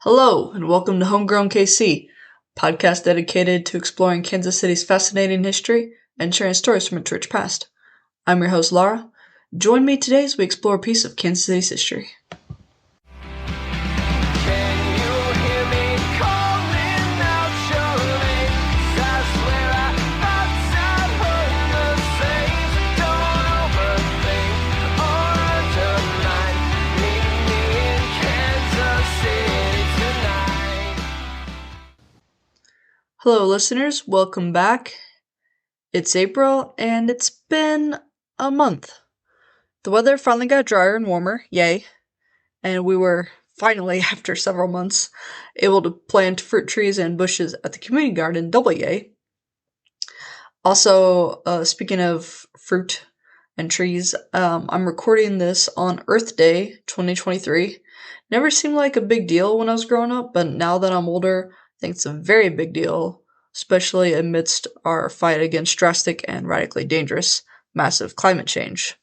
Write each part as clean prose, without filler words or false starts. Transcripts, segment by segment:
Hello, and welcome to Homegrown KC, podcast dedicated to exploring Kansas City's fascinating history and sharing stories from its rich past. I'm your host, Laura. Join me today as we explore a piece of Kansas City's history. Hello, listeners. Welcome back. It's April, and it's been a month. The weather finally got drier and warmer, yay. And we were finally, after several months, able to plant fruit trees and bushes at the community garden, double yay. Also, speaking of fruit and trees, I'm recording this on Earth Day 2023. Never seemed like a big deal when I was growing up, but now that I'm older, I think it's a very big deal, especially amidst our fight against drastic and radically dangerous massive climate change.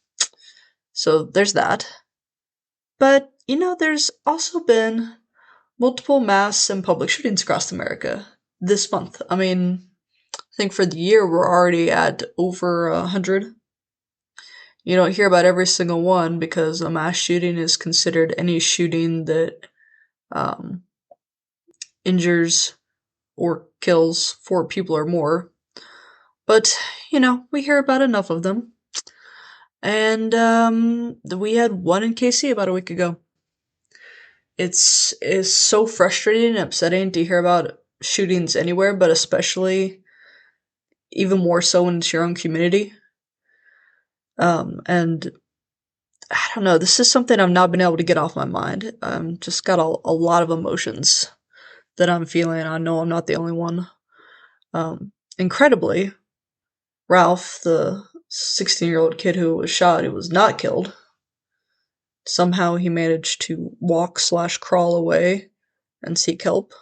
So there's that. But, there's also been multiple mass and public shootings across America this month. I think for the year we're already at over 100. You don't hear about every single one because a mass shooting is considered any shooting that injures or kills 4 people or more. But, we hear about enough of them. And we had one in KC about a week ago. It's so frustrating and upsetting to hear about shootings anywhere, but especially even more so when it's your own community. And I don't know, this is something I've not been able to get off my mind. Just got a lot of emotions that I'm feeling. I know I'm not the only one. Incredibly, Ralph, the 16-year-old kid who was shot, who was not killed, somehow he managed to walk/crawl away and seek help.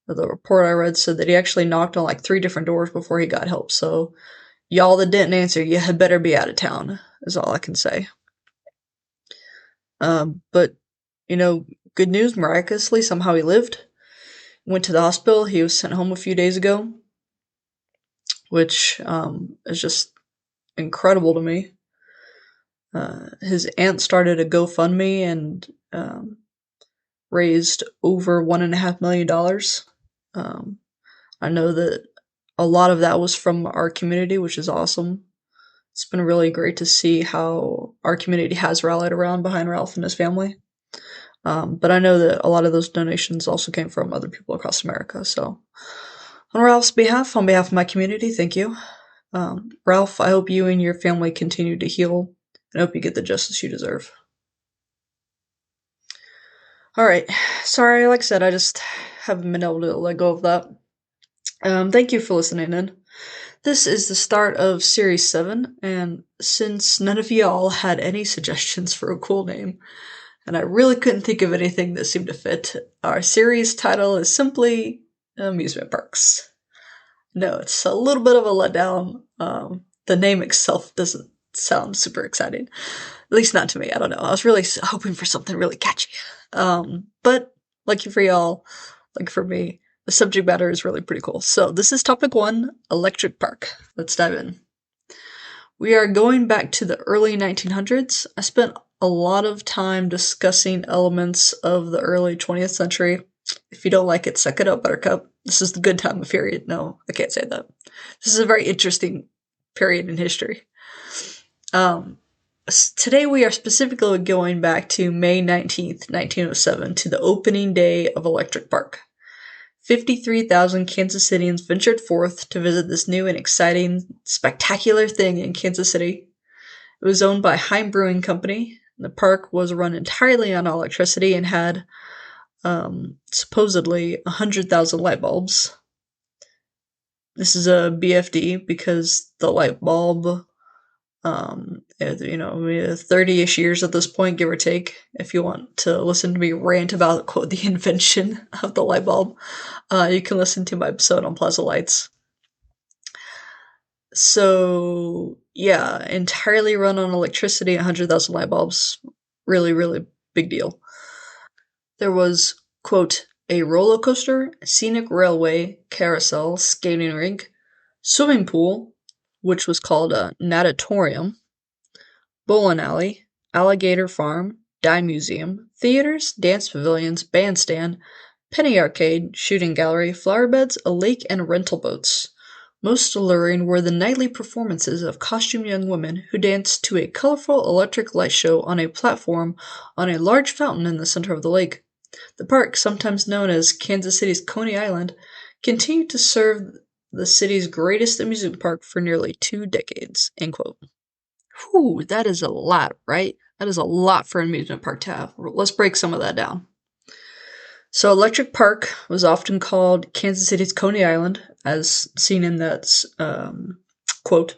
The report I read said that he actually knocked on 3 different doors before he got help, so y'all that didn't answer, you had better be out of town, is all I can say. But, good news, miraculously, somehow he lived. Went to the hospital. He was sent home a few days ago, which is just incredible to me. His aunt started a GoFundMe and raised over $1.5 million. I know that a lot of that was from our community, which is awesome. It's been really great to see how our community has rallied around behind Ralph and his family. But I know that a lot of those donations also came from other people across America. So on Ralph's behalf, on behalf of my community, thank you. Ralph, I hope you and your family continue to heal, and I hope you get the justice you deserve. Alright, sorry, like I said, I just haven't been able to let go of that. Thank you for listening in. This is the start of Series 7, and since none of y'all had any suggestions for a cool name, and I really couldn't think of anything that seemed to fit, our series title is simply Amusement Parks. No, it's a little bit of a letdown. The name itself doesn't sound super exciting. At least not to me, I don't know. I was really hoping for something really catchy. But, lucky for y'all, like for me, the subject matter is really pretty cool. So this is topic 1, Electric Park. Let's dive in. We are going back to the early 1900s. I spent a lot of time discussing elements of the early 20th century. If you don't like it, suck it up, Buttercup. This is the good time of period. No, I can't say that. This is a very interesting period in history. Today we are specifically going back to May 19th, 1907, to the opening day of Electric Park. 53,000 Kansas Cityans ventured forth to visit this new and exciting, spectacular thing in Kansas City. It was owned by Heim Brewing Company. The park was run entirely on electricity and had, supposedly, 100,000 light bulbs. This is a BFD because the light bulb, 30-ish years at this point, give or take, if you want to listen to me rant about, quote, the invention of the light bulb, you can listen to my episode on Plaza Lights. So, yeah, entirely run on electricity, 100,000 light bulbs, really, really big deal. There was, quote, a roller coaster, scenic railway, carousel, skating rink, swimming pool, which was called a natatorium, bowling alley, alligator farm, dye museum, theaters, dance pavilions, bandstand, penny arcade, shooting gallery, flower beds, a lake, and rental boats. Most alluring were the nightly performances of costumed young women who danced to a colorful electric light show on a platform on a large fountain in the center of the lake. The park, sometimes known as Kansas City's Coney Island, continued to serve the city's greatest amusement park for nearly 2 decades. End quote. Whew, that is a lot, right? That is a lot for an amusement park to have. Let's break some of that down. So Electric Park was often called Kansas City's Coney Island, as seen in that quote.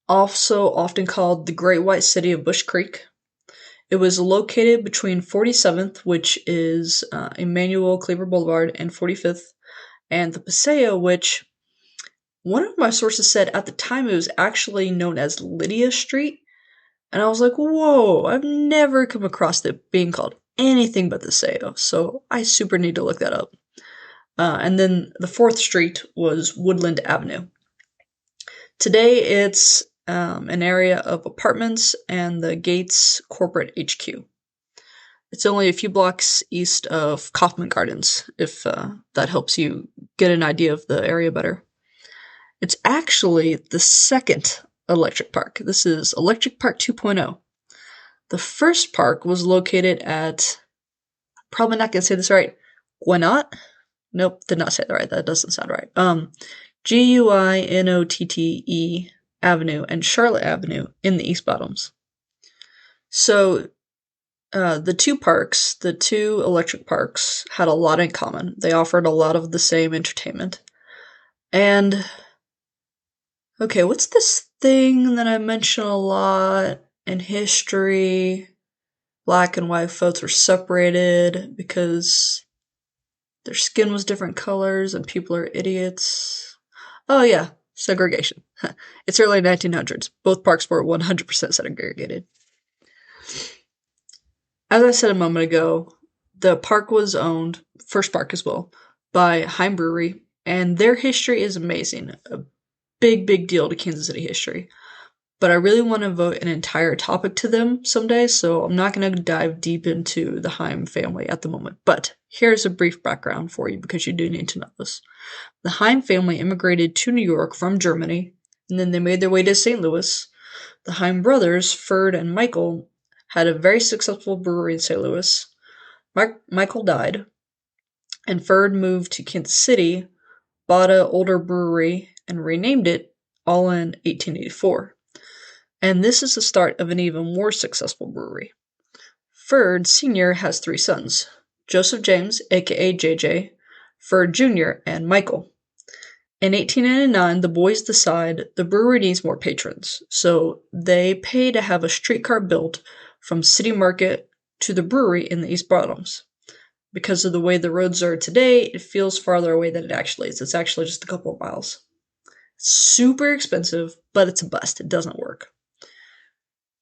Also often called the Great White City of Bush Creek. It was located between 47th, which is Emmanuel Cleaver Boulevard, and 45th, and the Paseo, which one of my sources said at the time it was actually known as Lydia Street. And I was like, whoa, I've never come across it being called anything but the Paseo, so I super need to look that up. And then the 4th Street was Woodland Avenue. Today it's an area of apartments and the Gates corporate HQ. It's only a few blocks east of Kaufman Gardens, if that helps you get an idea of the area better. It's actually the second electric park. This is Electric Park 2.0. The first park was located at, probably not going to say this right, Guinott? Nope, did not say that right. That doesn't sound right. Guinotte Avenue and Charlotte Avenue in the East Bottoms. So, the two electric parks, had a lot in common. They offered a lot of the same entertainment. And, okay, what's this thing that I mention a lot in history? Black and white folks were separated because their skin was different colors and people are idiots. Oh yeah, segregation. It's early 1900s. Both parks were 100% segregated. As I said a moment ago, the park was owned, first park as well, by Heim Brewery, and their history is amazing. A big, big deal to Kansas City history. But I really want to devote an entire topic to them someday, so I'm not going to dive deep into the Heim family at the moment. But here's a brief background for you because you do need to know this. The Heim family immigrated to New York from Germany, and then they made their way to St. Louis. The Heim brothers, Ferd and Michael, had a very successful brewery in St. Louis. Michael died, and Ferd moved to Kansas City, bought an older brewery, and renamed it, all in 1884. And this is the start of an even more successful brewery. Ferd Sr. has 3 sons, Joseph James, aka JJ, Ferd Jr., and Michael. In 1899, the boys decide the brewery needs more patrons, so they pay to have a streetcar built from City Market to the brewery in the East Bottoms. Because of the way the roads are today, it feels farther away than it actually is. It's actually just a couple of miles. It's super expensive, but it's a bust. It doesn't work.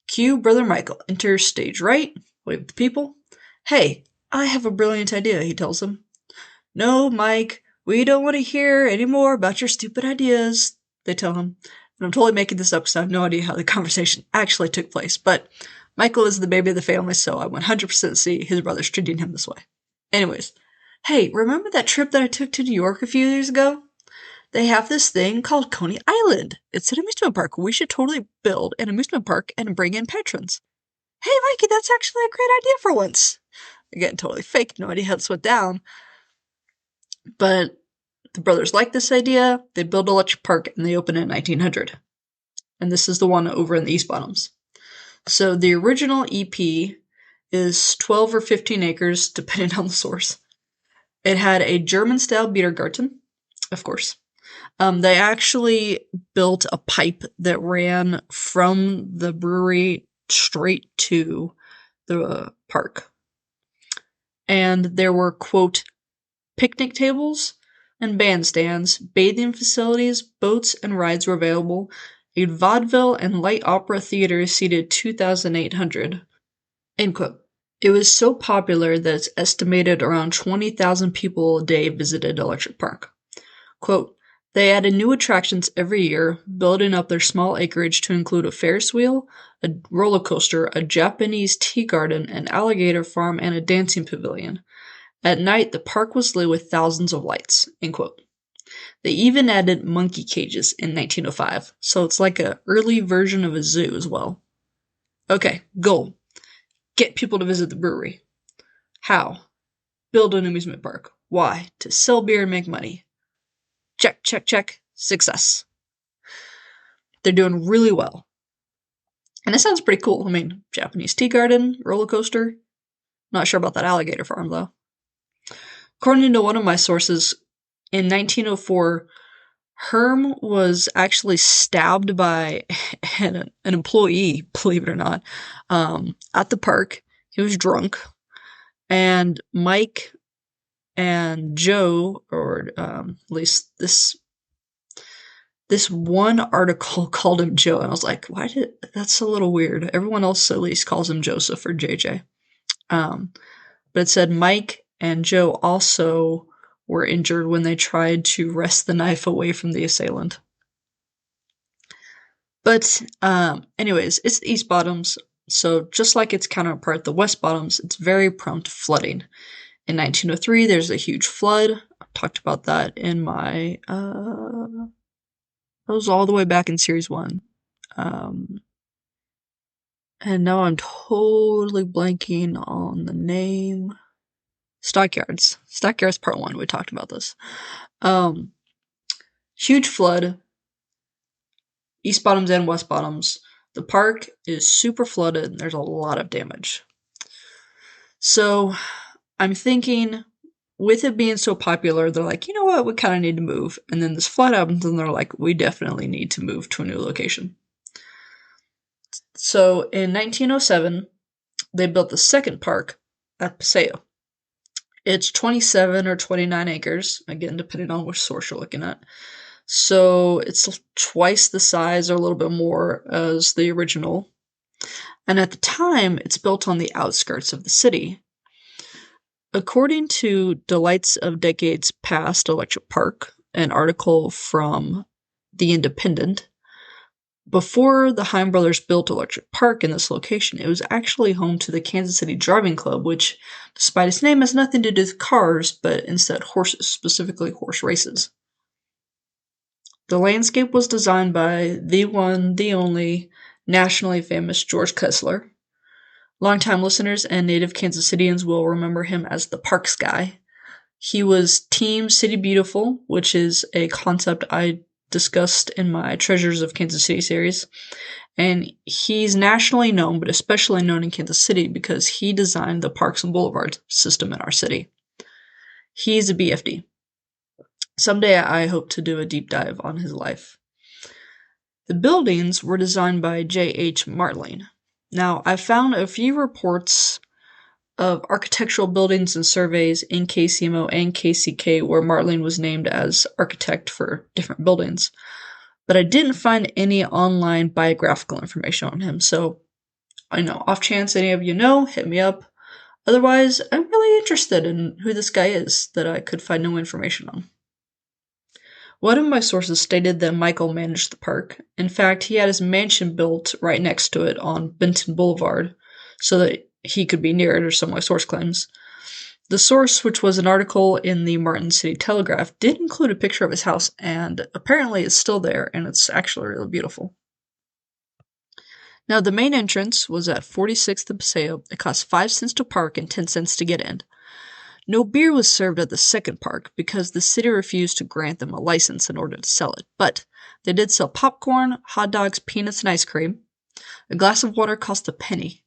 Cue Brother Michael enters stage right, wave at the people. Hey, I have a brilliant idea, he tells them. No, Mike, we don't want to hear any more about your stupid ideas, they tell him. And I'm totally making this up because I have no idea how the conversation actually took place, but Michael is the baby of the family, so I 100% see his brothers treating him this way. Anyways, hey, remember that trip that I took to New York a few years ago? They have this thing called Coney Island. It's an amusement park. We should totally build an amusement park and bring in patrons. Hey, Mikey, that's actually a great idea for once. Again, totally fake. No idea how this went down. But the brothers like this idea. They build Electric Park and they open it in 1900. And this is the one over in the East Bottoms. So the original EP is 12 or 15 acres, depending on the source. It had a German-style Biergarten, of course. They actually built a pipe that ran from the brewery straight to the park. And there were, quote, picnic tables and bandstands, bathing facilities, boats, and rides were available. A vaudeville and light opera theater seated 2,800. End quote. It was so popular that it's estimated around 20,000 people a day visited Electric Park. Quote, they added new attractions every year, building up their small acreage to include a Ferris wheel, a roller coaster, a Japanese tea garden, an alligator farm, and a dancing pavilion. At night, the park was lit with thousands of lights. End quote. They even added monkey cages in 1905, so it's like an early version of a zoo as well. Okay, goal. Get people to visit the brewery. How? Build an amusement park. Why? To sell beer and make money. Check, check, check. Success. They're doing really well. And it sounds pretty cool. I mean, Japanese tea garden, roller coaster. Not sure about that alligator farm, though. According to one of my sources, in 1904, Herm was actually stabbed by an employee, believe it or not, at the park. He was drunk. And Mike and Joe, or at least this one article called him Joe, and I was like, that's a little weird. Everyone else at least calls him Joseph or JJ. But it said Mike and Joe also were injured when they tried to wrest the knife away from the assailant. But anyways, it's the East Bottoms, so just like its counterpart, the West Bottoms, it's very prone to flooding. In 1903, there's a huge flood. I talked about that in my, that was all the way back in Series 1. And now I'm totally blanking on the name. Stockyards. Stockyards Part 1, we talked about this. Huge flood. East Bottoms and West Bottoms. The park is super flooded and there's a lot of damage. So I'm thinking, with it being so popular, they're like, you know what, we kind of need to move. And then this flood happens and they're like, we definitely need to move to a new location. So in 1907, they built the second park at Paseo. It's 27 or 29 acres, again, depending on which source you're looking at. So it's twice the size or a little bit more as the original. And at the time, it's built on the outskirts of the city. According to Delights of Decades Past Electric Park, an article from The Independent, before the Heim brothers built Electric Park in this location, it was actually home to the Kansas City Driving Club, which, despite its name, has nothing to do with cars, but instead horses, specifically horse races. The landscape was designed by the one, the only, nationally famous George Kessler. Longtime listeners and native Kansas Cityans will remember him as the Parks guy. He was Team City Beautiful, which is a concept I discussed in my Treasures of Kansas City series. And he's nationally known, but especially known in Kansas City because he designed the Parks and Boulevards system in our city. He's a BFD. Someday I hope to do a deep dive on his life. The buildings were designed by J.H. Martling. Now, I found a few reports of architectural buildings and surveys in KCMO and KCK where Martling was named as architect for different buildings, but I didn't find any online biographical information on him, so I know, off chance any of you know, hit me up. Otherwise, I'm really interested in who this guy is that I could find no information on. One of my sources stated that Michael managed the park. In fact, he had his mansion built right next to it on Benton Boulevard so that he could be near it, or so my source claims. The source, which was an article in the Martin City Telegraph, did include a picture of his house, and apparently it's still there, and it's actually really beautiful. Now, the main entrance was at 46th and Paseo. It cost 5 cents to park and 10 cents to get in. No beer was served at the second park because the city refused to grant them a license in order to sell it, but they did sell popcorn, hot dogs, peanuts, and ice cream. A glass of water cost a penny.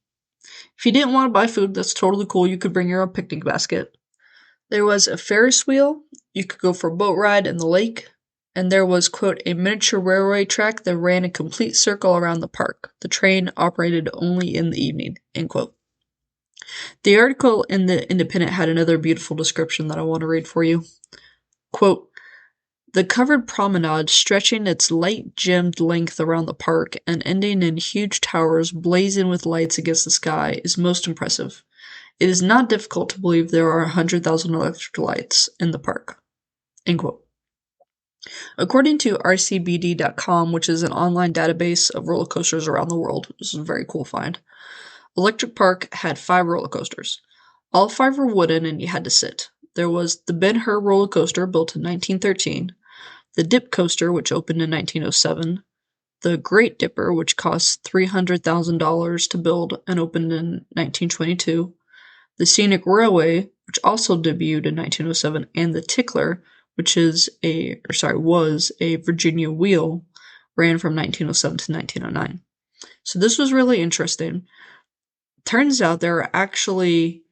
If you didn't want to buy food, that's totally cool. You could bring your own picnic basket. There was a Ferris wheel. You could go for a boat ride in the lake. And there was, quote, a miniature railway track that ran a complete circle around the park. The train operated only in the evening, end quote. The article in The Independent had another beautiful description that I want to read for you. Quote, the covered promenade stretching its light-gemmed length around the park and ending in huge towers blazing with lights against the sky is most impressive. It is not difficult to believe there are 100,000 electric lights in the park. End quote. According to RCBD.com, which is an online database of roller coasters around the world, this is a very cool find, Electric Park had 5 roller coasters. All 5 were wooden and you had to sit. There was the Ben-Hur roller coaster, built in 1913, the Dip Coaster, which opened in 1907, the Great Dipper, which cost $300,000 to build and opened in 1922, the Scenic Railway, which also debuted in 1907, and the Tickler, which was a Virginia wheel, ran from 1907 to 1909. So this was really interesting. Turns out there are actually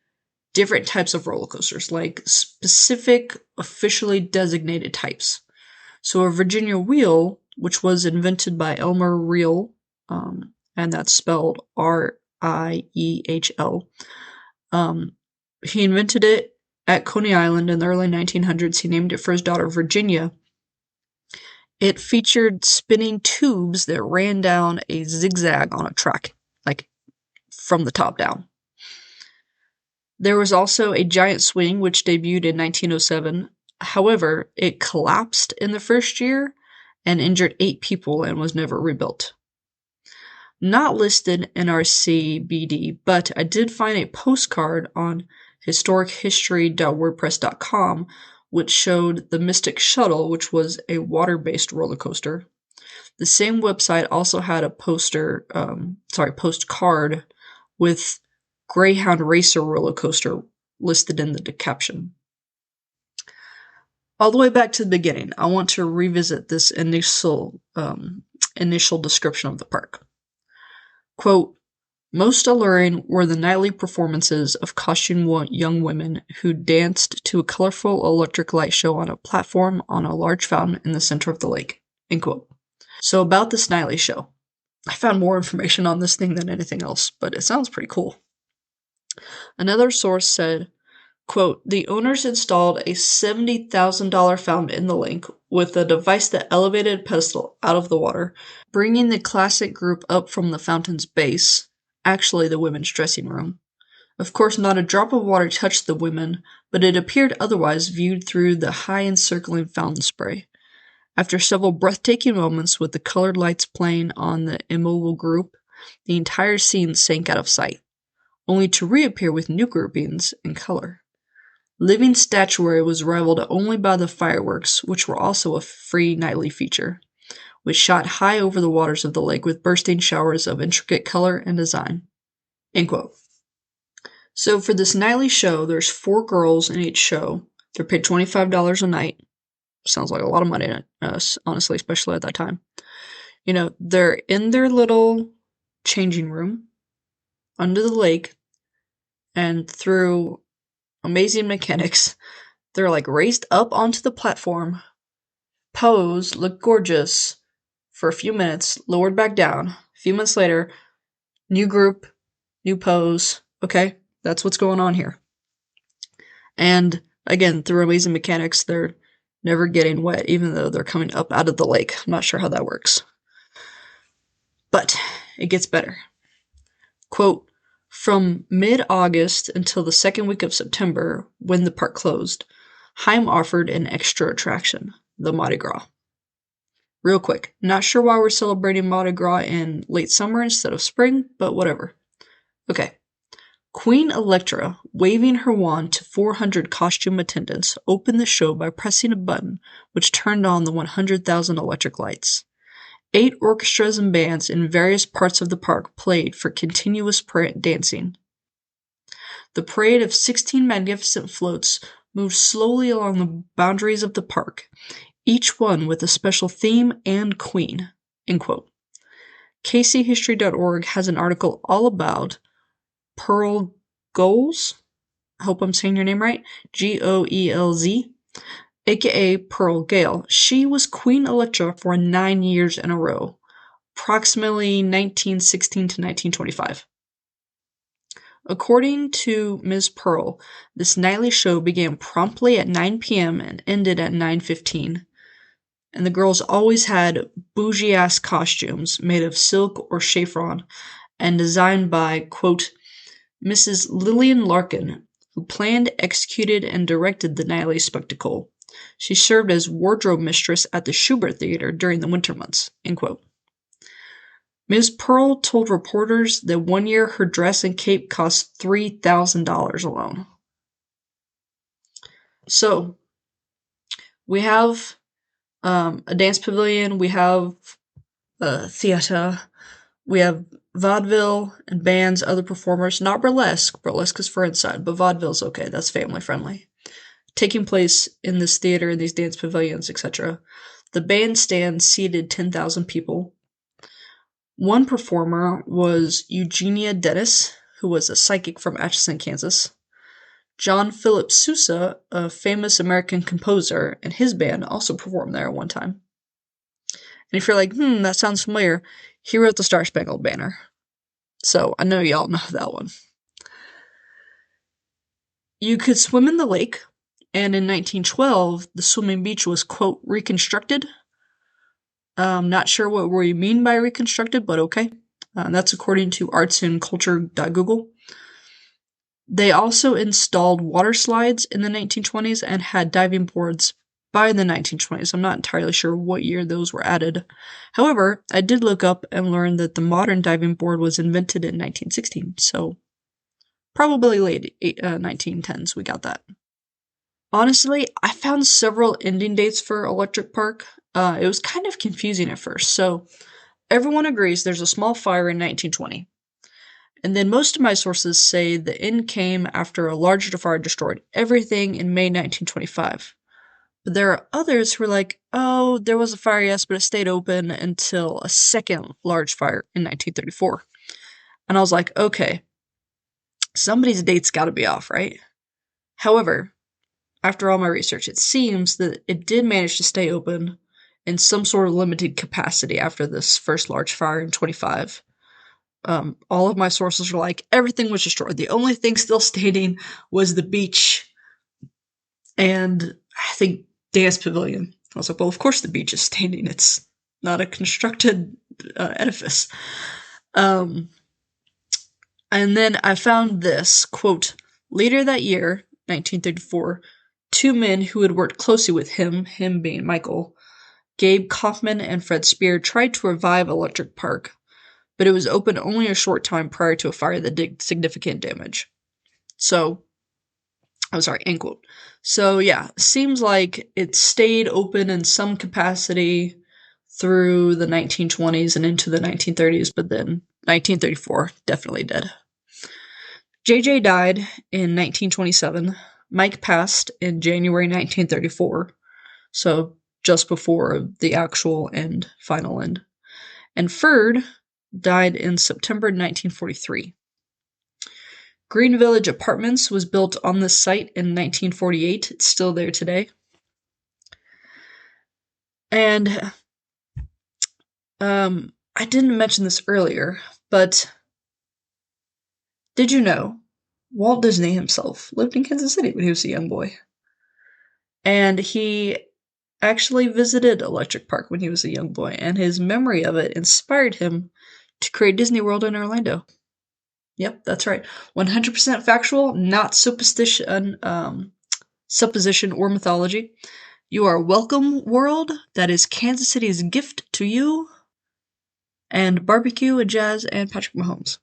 different types of roller coasters, like specific, officially designated types. So a Virginia wheel, which was invented by Elmer Riel, and that's spelled R-I-E-H-L. He invented it at Coney Island in the early 1900s. He named it for his daughter Virginia. It featured spinning tubes that ran down a zigzag on a track, like from the top down. There was also a giant swing, which debuted in 1907. However, it collapsed in the first year and injured 8 people and was never rebuilt. Not listed in our CBD, but I did find a postcard on historichistory.wordpress.com which showed the Mystic Shuttle, which was a water-based roller coaster. The same website also had a postcard with Greyhound Racer roller coaster listed in the caption. All the way back to the beginning, I want to revisit this initial description of the park. Quote, most alluring were the nightly performances of costumed young women who danced to a colorful electric light show on a platform on a large fountain in the center of the lake. End quote. So about this nightly show. I found more information on this thing than anything else, but it sounds pretty cool. Another source said, quote, the owners installed a $70,000 fountain in the lake with a device that elevated a pedestal out of the water, bringing the classic group up from the fountain's base, actually the women's dressing room. Of course, not a drop of water touched the women, but it appeared otherwise viewed through the high encircling fountain spray. After several breathtaking moments with the colored lights playing on the immobile group, the entire scene sank out of sight, only to reappear with new groupings in color. Living statuary was rivaled only by the fireworks, which were also a free nightly feature, which shot high over the waters of the lake with bursting showers of intricate color and design. End quote. So for this nightly show, there's 4 girls in each show. They're paid $25 a night. Sounds like a lot of money to us, honestly, especially at that time. You know, they're in their little changing room under the lake, and through amazing mechanics, they're like raised up onto the platform, pose, look gorgeous for a few minutes, lowered back down. A few minutes later, new group, new pose. Okay, that's what's going on here. And again, through amazing mechanics, they're never getting wet, even though they're coming up out of the lake. I'm not sure how that works. But it gets better. Quote, from mid-August until the second week of September, when the park closed, Heim offered an extra attraction, the Mardi Gras. Real quick, not sure why we're celebrating Mardi Gras in late summer instead of spring, but whatever. Okay. Queen Electra, waving her wand to 400 costume attendants, opened the show by pressing a button which turned on the 100,000 electric lights. 8 orchestras and bands in various parts of the park played for continuous dancing. The parade of 16 magnificent floats moved slowly along the boundaries of the park, each one with a special theme and queen. End quote. KCHistory.org has an article all about Pearl Goelz, I hope I'm saying your name right, Goelz, aka Pearl Gale. She was Queen Electra for 9 years in a row, approximately 1916 to 1925. According to Ms. Pearl, this nightly show began promptly at 9 p.m. and ended at 9:15. And the girls always had bougie-ass costumes made of silk or chiffon and designed by, quote, Mrs. Lillian Larkin, who planned, executed, and directed the nightly spectacle. She served as wardrobe mistress at the Shubert Theater during the winter months." End quote. Ms. Pearl told reporters that one year her dress and cape cost $3,000 alone. So, we have a dance pavilion, we have a theater, we have vaudeville and bands, other performers, not burlesque. Burlesque is for inside, but vaudeville's okay, that's family friendly. Taking place in this theater, in these dance pavilions, etc. The bandstand seated 10,000 people. One performer was Eugenia Dennis, who was a psychic from Atchison, Kansas. John Philip Sousa, a famous American composer, and his band also performed there at one time. And if you're like, that sounds familiar, he wrote the Star Spangled Banner. So I know y'all know that one. You could swim in the lake, and in 1912, the swimming beach was, quote, reconstructed. Not sure what we mean by reconstructed, but okay. That's according to artsandculture.google. They also installed water slides in the 1920s and had diving boards by the 1920s. I'm not entirely sure what year those were added. However, I did look up and learn that the modern diving board was invented in 1916, so probably late 1910s we got that. Honestly, I found several ending dates for Electric Park. It was kind of confusing at first. So, everyone agrees there's a small fire in 1920. And then most of my sources say the end came after a larger fire destroyed everything in May 1925. But there are others who are like, oh, there was a fire, yes, but it stayed open until a second large fire in 1934. And I was like, okay, somebody's date's gotta be off, right? However, after all my research, it seems that it did manage to stay open in some sort of limited capacity after this first large fire in 25. All of my sources were like, everything was destroyed. The only thing still standing was the beach and I think dance pavilion. I was like, well, of course the beach is standing. It's not a constructed edifice. And then I found this, quote, later that year, 1934, two men who had worked closely with him being Michael, Gabe Kaufman and Fred Spear, tried to revive Electric Park, but it was open only a short time prior to a fire that did significant damage. So, end quote. So yeah, seems like it stayed open in some capacity through the 1920s and into the 1930s, but then 1934, definitely dead. JJ died in 1927. Mike passed in January 1934, so just before the actual end, final end. And Ferd died in September 1943. Green Village Apartments was built on this site in 1948. It's still there today. And I didn't mention this earlier, but did you know Walt Disney himself lived in Kansas City when he was a young boy? And he actually visited Electric Park when he was a young boy, and his memory of it inspired him to create Disney World in Orlando. Yep, that's right. 100% factual, not supposition or mythology. You are welcome, world. That is Kansas City's gift to you. And barbecue and jazz and Patrick Mahomes.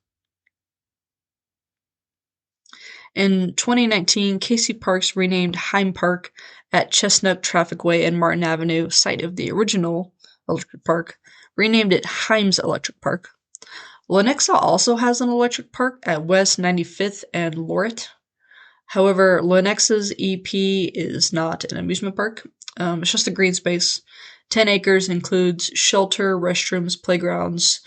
In 2019, Casey Parks renamed Heim Park at Chestnut Trafficway and Martin Avenue, site of the original Electric Park, renamed it Himes Electric Park. Lenexa also has an electric park at West 95th and Lorette. However, Lenexa's EP is not an amusement park. It's just a green space. 10 acres, includes shelter, restrooms, playgrounds,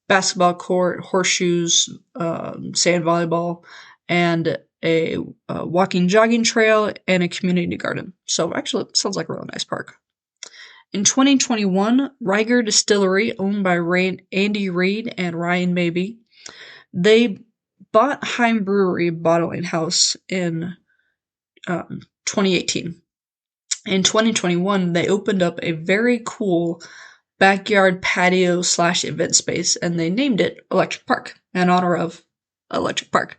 basketball court, horseshoes, sand volleyball, and a walking jogging trail, and a community garden. So actually, it sounds like a really nice park. In 2021, Reiger Distillery, owned by Andy Reid and Ryan Mabey, they bought Heim Brewery Bottling House in 2018. In 2021, they opened up a very cool backyard patio / event space, and they named it Electric Park in honor of electric park.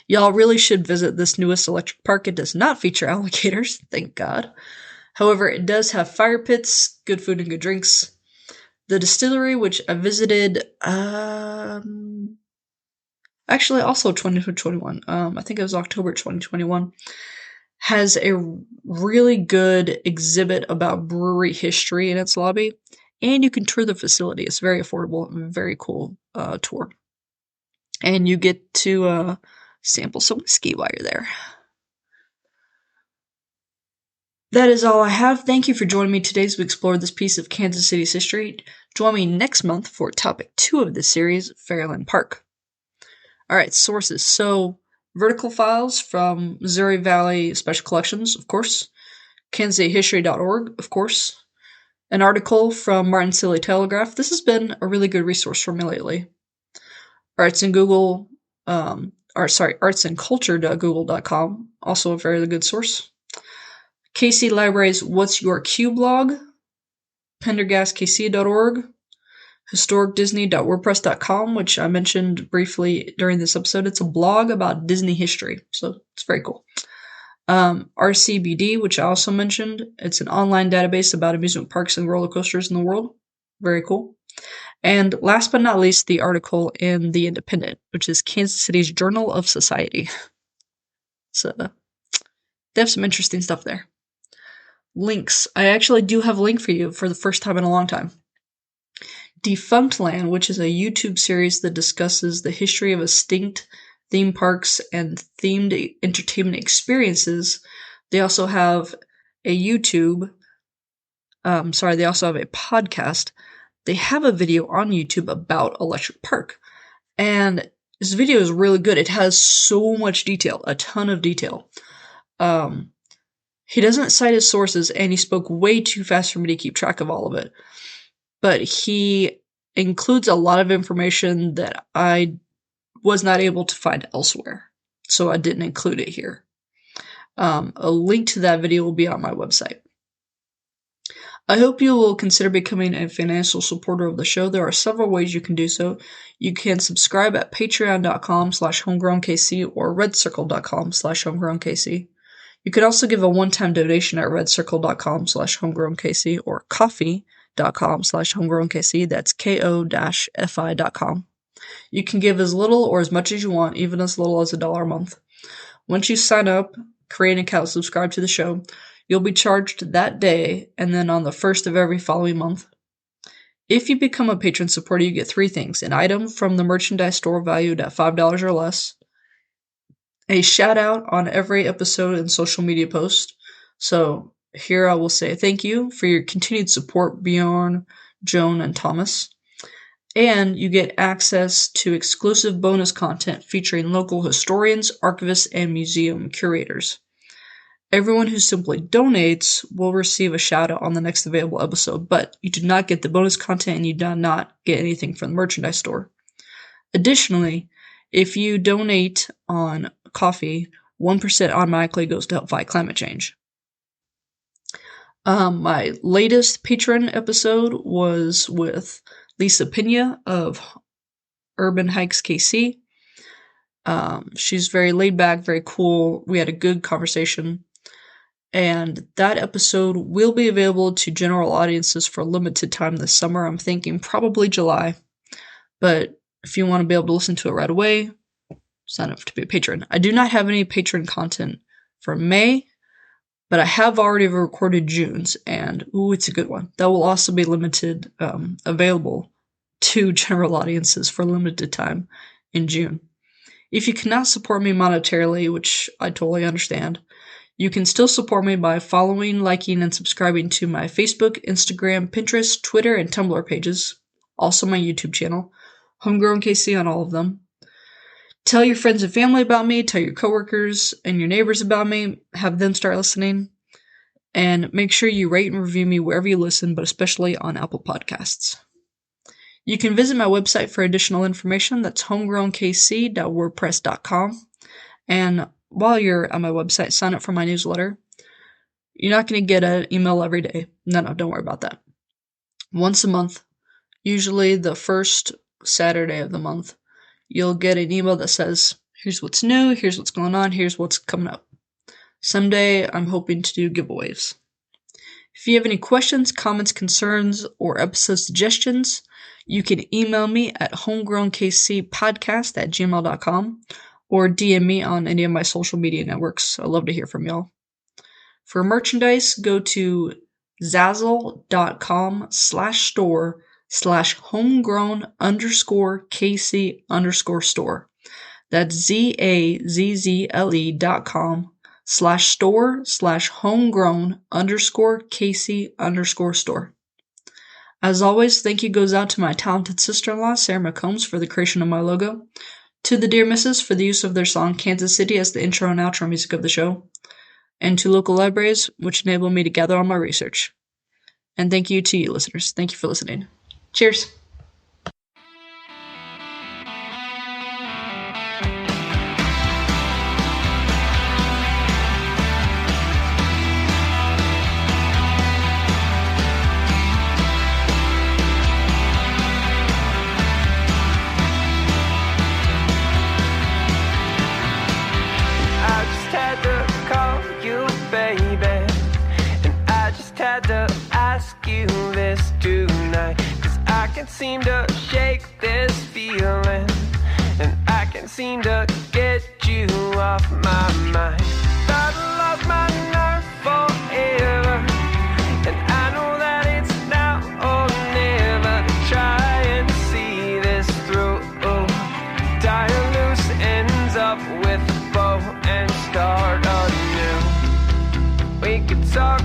Y'all really should visit this newest electric park. It does not feature alligators, thank God. However, it does have fire pits, good food and good drinks. The distillery, which I visited, actually also 2021, I think it was October 2021, has a really good exhibit about brewery history in its lobby, and you can tour the facility. It's very affordable and very cool tour. And you get to sample some whiskey while you're there. That is all I have. Thank you for joining me today as we explore this piece of Kansas City's history. Join me next month for topic 2 of this series, Fairland Park. Alright, sources. So, vertical files from Missouri Valley Special Collections, of course. KansasCityHistory.org, of course. An article from Martin Silly Telegraph. This has been a really good resource for me lately. artsandculture.google.com, also a very good source. KC Libraries What's Your Q blog, pendergastkc.org, historicdisney.wordpress.com, which I mentioned briefly during this episode. It's a blog about Disney history, so it's very cool. RCBD, which I also mentioned. It's an online database about amusement parks and roller coasters in the world. Very cool. And last but not least, the article in The Independent, which is Kansas City's Journal of Society. So, they have some interesting stuff there. Links. I actually do have a link for you for the first time in a long time. Defunctland, which is a YouTube series that discusses the history of extinct theme parks and themed entertainment experiences. They also have a podcast. They have a video on YouTube about Electric Park. And this video is really good. It has so much detail, a ton of detail. He doesn't cite his sources, and he spoke way too fast for me to keep track of all of it. But he includes a lot of information that I was not able to find elsewhere, so I didn't include it here. A link to that video will be on my website. I hope you will consider becoming a financial supporter of the show. There are several ways you can do so. You can subscribe at patreon.com/homegrownkc or redcircle.com/homegrownkc. You can also give a one-time donation at redcircle.com/homegrownkc or coffee.com/homegrownkc. That's ko-fi.com. You can give as little or as much as you want, even as little as $1 a month. Once you sign up, create an account, subscribe to the show, you'll be charged that day and then on the first of every following month. If you become a patron supporter, you get 3 things: an item from the merchandise store valued at $5 or less, a shout out on every episode and social media post. So here I will say thank you for your continued support, Bjorn, Joan, and Thomas. And you get access to exclusive bonus content featuring local historians, archivists, and museum curators. Everyone who simply donates will receive a shout out on the next available episode, but you do not get the bonus content and you do not get anything from the merchandise store. Additionally, if you donate on Coffee, 1% automatically goes to help fight climate change. My latest patron episode was with Lisa Pena of Urban Hikes KC. She's very laid back, very cool. We had a good conversation. And that episode will be available to general audiences for a limited time this summer. I'm thinking probably July. But if you want to be able to listen to it right away, sign up to be a patron. I do not have any patron content for May, but I have already recorded June's, and it's a good one. That will also be limited, available to general audiences for a limited time in June. If you cannot support me monetarily, which I totally understand, you can still support me by following, liking, and subscribing to my Facebook, Instagram, Pinterest, Twitter, and Tumblr pages. Also my YouTube channel, Homegrown KC on all of them. Tell your friends and family about me, tell your coworkers and your neighbors about me, have them start listening, and make sure you rate and review me wherever you listen, but especially on Apple Podcasts. You can visit my website for additional information. That's homegrownkc.wordpress.com. And while you're on my website, sign up for my newsletter. You're not going to get an email every day. No, don't worry about that. Once a month, usually the first Saturday of the month, you'll get an email that says, Here's what's new, here's what's going on, here's what's coming up. Someday, I'm hoping to do giveaways. If you have any questions, comments, concerns, or episode suggestions, you can email me at homegrownkcpodcast@gmail.com or DM me on any of my social media networks. I love to hear from y'all. For merchandise, go to zazzle.com/store/homegrown_kc_store. That's zazzle.com/store/homegrown_kc_store. As always, thank you goes out to my talented sister-in-law, Sarah McCombs, for the creation of my logo, to the Dear Misses for the use of their song Kansas City as the intro and outro music of the show, and to local libraries, which enable me to gather all my research. And thank you to you, listeners. Thank you for listening. Cheers! Seem to shake this feeling, and I can't seem to get you off my mind. Thought I lost my nerve forever, and I know that it's now or never. Try and see this through. Tie loose ends up with a bow and start anew. We could talk